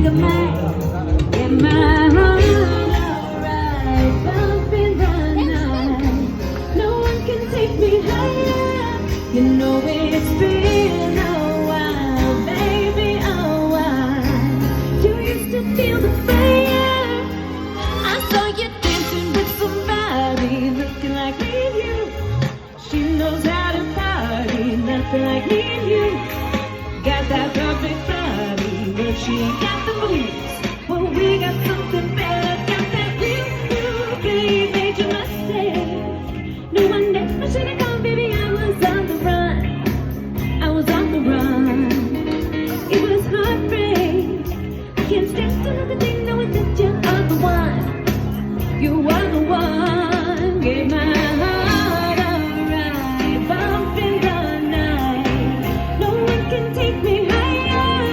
of mine. Get my heart alright, bumping the night. No one can take me higher. You know it's been a while, baby, a while. Do you still feel the fire? I saw you dancing with somebody looking like me and you. She knows how to party, nothing like me and you. Got that perfect body, but she got the moves. Well, we got something better, got that real baby, you must say. No one else should have gone, baby, I was on the run. I was on the run. It was heartbreak. I can't stand another day knowing that you are the one. You are the one. Gave my heart alright, bumping the night. No one can take me higher.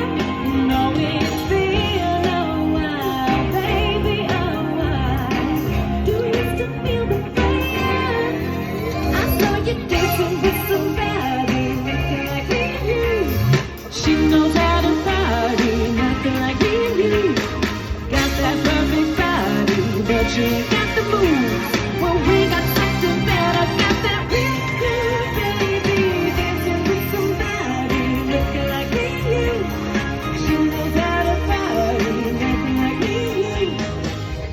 No, it's been a while, baby, a while. Do you still feel the fire? I saw you dancing with somebody looking like me and you. She knows how to party, nothing like me and you. Got that perfect body, but she ain't got the moves. Well, we got something better, got that real good baby, dancing with somebody looking like me and you. She knows how to party, nothing like me and you.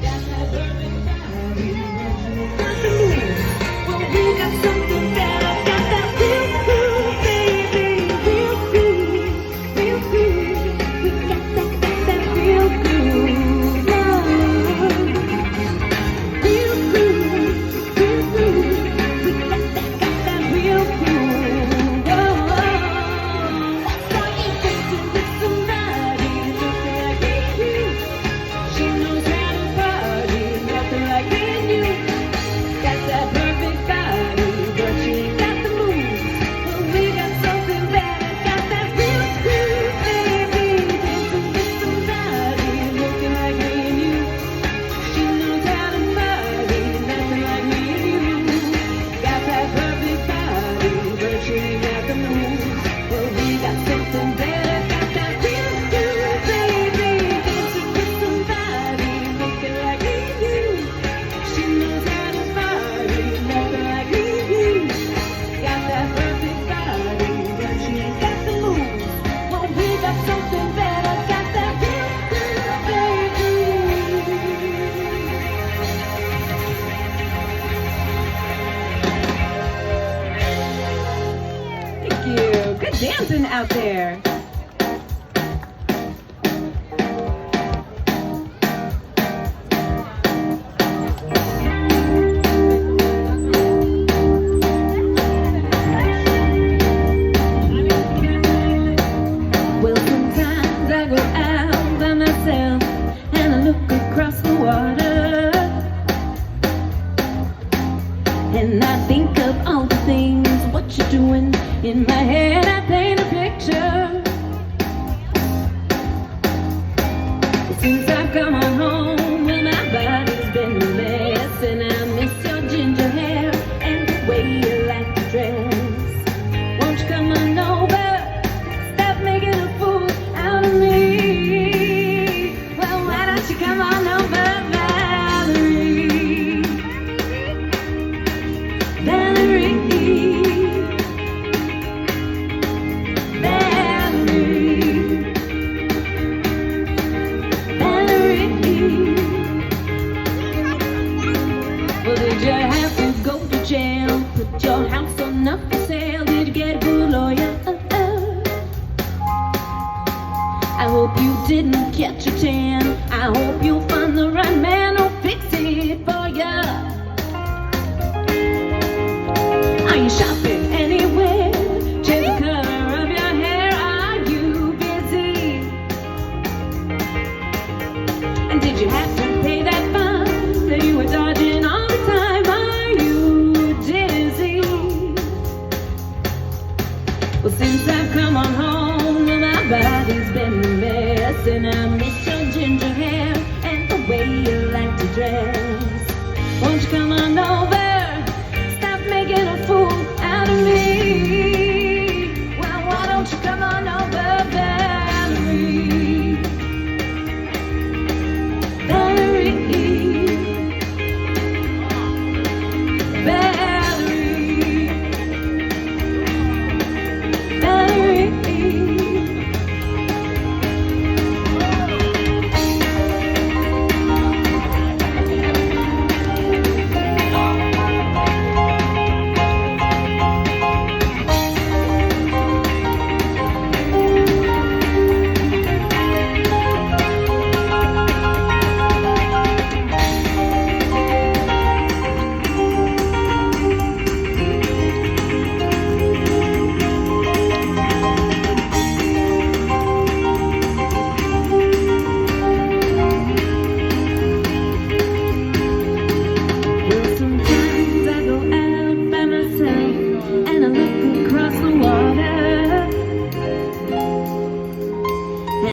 Got that perfect body, but she ain't got the moves. Well, we got something better, got that real good baby, real good, real good. We got that real good love. Real good, real good. We got that real good love. Saw you dancing with somebody looking like me and you. She knows how to party, nothing like me and you. Got that perfect body, but she ain't got the moves. Well, we got something better, got that real good baby, dancing with somebody looking like me and you. She knows how to party, nothing like me and you. Got that perfect body, but she ain't got the moves. Well, we got something better, got that real good baby, dancing with somebody looking like me and you. She knows how to party, nothing like me and you. Got that perfect body, but she ain't got the moves. Well, we got something better, got that real good baby. Thank you. Good dancing out there. Well, sometimes I go out by myself and I look across the water, and I think of all the things what you're doing. In my head I paint a picture. Since I've come on home, well, my body's been a mess, and I miss your ginger hair and the way you like to dress. Won't you come on over, stop making a fool out of me? Well, why don't you come on over, Valerie? Valerie, Valerie, Valerie. Well, did you have to go to jail? Put your house on up for sale? Did you get a good lawyer? I hope you didn't catch a tan. I hope you'll find the right man who'll fix it for ya. Are you shopping anywhere? Change the color of your hair. Are you busy? And did you have to pay that fine?